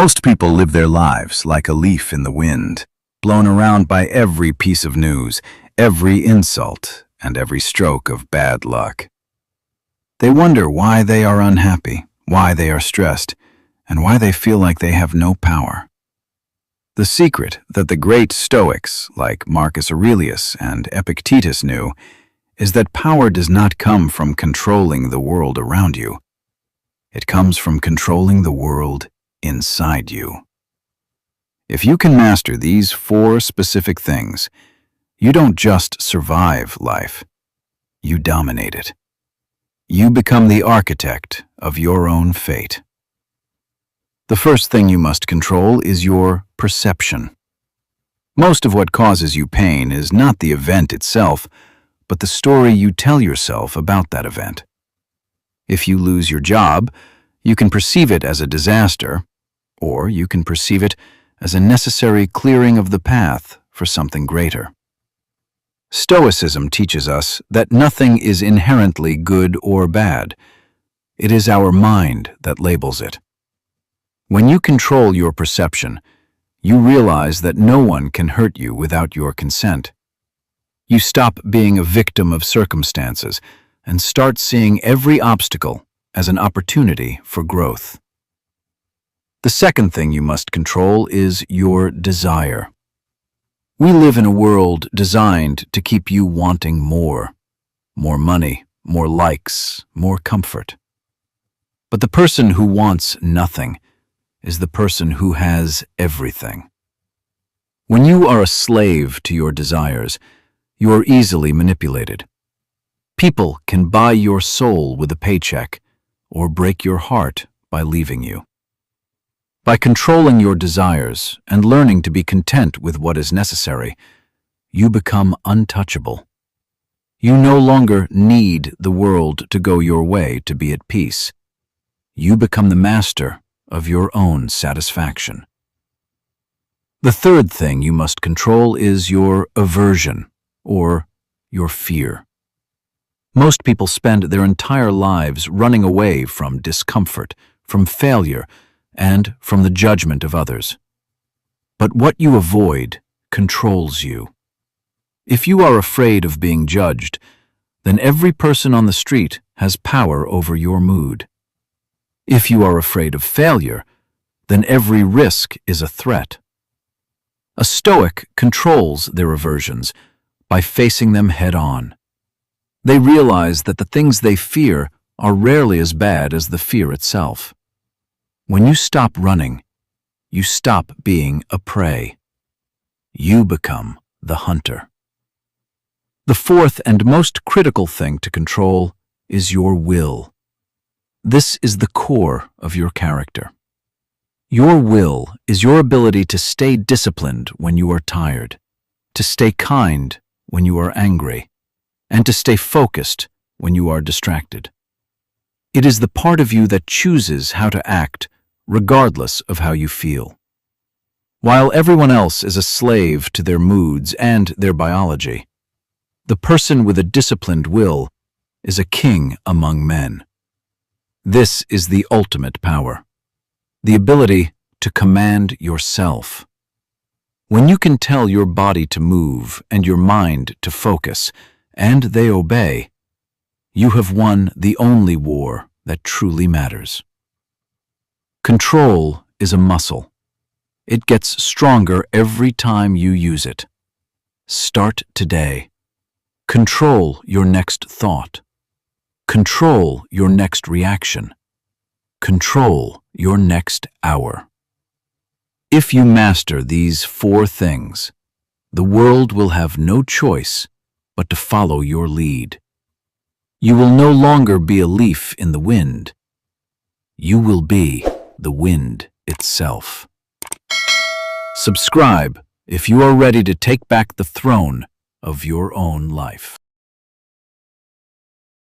Most people live their lives like a leaf in the wind, blown around by every piece of news, every insult, and every stroke of bad luck. They wonder why they are unhappy, why they are stressed, and why they feel like they have no power. The secret that the great Stoics, like Marcus Aurelius and Epictetus, knew is that power does not come from controlling the world around you. It comes from controlling the world inside you. If you can master these 4 specific things, you don't just survive life, you dominate it. You become the architect of your own fate. The first thing you must control is your perception. Most of what causes you pain is not the event itself, but the story you tell yourself about that event. If you lose your job, you can perceive it as a disaster, or you can perceive it as a necessary clearing of the path for something greater. Stoicism teaches us that nothing is inherently good or bad. It is our mind that labels it. When you control your perception, you realize that no one can hurt you without your consent. You stop being a victim of circumstances and start seeing every obstacle as an opportunity for growth. The second thing you must control is your desire. We live in a world designed to keep you wanting more. More money, more likes, more comfort. But the person who wants nothing is the person who has everything. When you are a slave to your desires, you are easily manipulated. People can buy your soul with a paycheck or break your heart by leaving you. By controlling your desires and learning to be content with what is necessary, you become untouchable. You no longer need the world to go your way to be at peace. You become the master of your own satisfaction. The third thing you must control is your aversion, or your fear. Most people spend their entire lives running away from discomfort, from failure, and from the judgment of others. But what you avoid controls you. If you are afraid of being judged, then every person on the street has power over your mood. If you are afraid of failure, then every risk is a threat. A Stoic controls their aversions by facing them head-on. They realize that the things they fear are rarely as bad as the fear itself. When you stop running, you stop being a prey. You become the hunter. The fourth and most critical thing to control is your will. This is the core of your character. Your will is your ability to stay disciplined when you are tired, to stay kind when you are angry, and to stay focused when you are distracted. It is the part of you that chooses how to act regardless of how you feel. While everyone else is a slave to their moods and their biology, the person with a disciplined will is a king among men. This is the ultimate power, the ability to command yourself. When you can tell your body to move and your mind to focus, and they obey, you have won the only war that truly matters. Control is a muscle. It gets stronger every time you use it. Start today. Control your next thought. Control your next reaction. Control your next hour. If you master these 4 things, the world will have no choice but to follow your lead. You will no longer be a leaf in the wind. You will be the wind itself. Subscribe if you are ready to take back the throne of your own life.